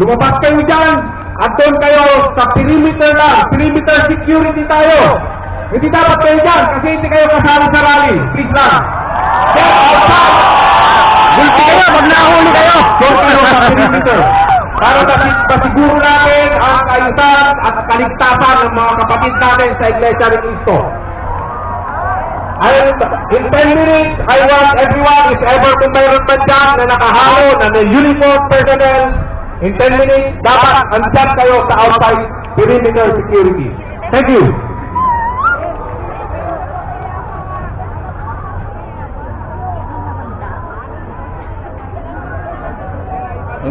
lumabas kayo dyan at doon kayo sa perimeter lang. Perimeter security tayo. Hindi dapat kayo dyan kasi hindi kayo kasali sa rally. Please lang. Get outside! Hindi kayo, wag nahuli kayo. Doon kayo sa perimeter. Para masiguro natin ang kaayusan at kaligtasan ng mga kapatid natin sa Iglesia ni Cristo. In 10 minutes, I want everyone, if ever kung mayroon man dyan na nakahalo na may uniform personnel, in 10 minutes, dapat andyan kayo sa outside perimeter security. Thank you.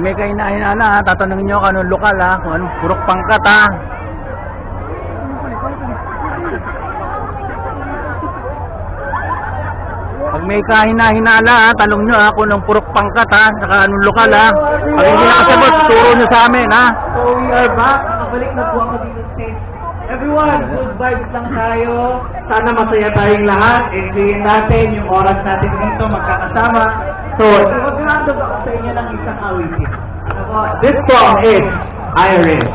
May kainahin na ha, tatanungin nyo kung anong lokal ha, kung anong purok pangkat ha. Pag may kahina-hinala ha, tanong nyo ha, kung anong purok pangkat ha, saka anong lokal ha. Pag hindi nakasabot, turo nyo sa amin ha. So we are back. Nakabalik na po ako dito sa everyone, good vibes lang tayo. Sana masaya tayong lahat. Enjoyin natin yung oras natin dito magkakasama. So, mag-random ako sa inyo ng isang awitin. This song is Irish.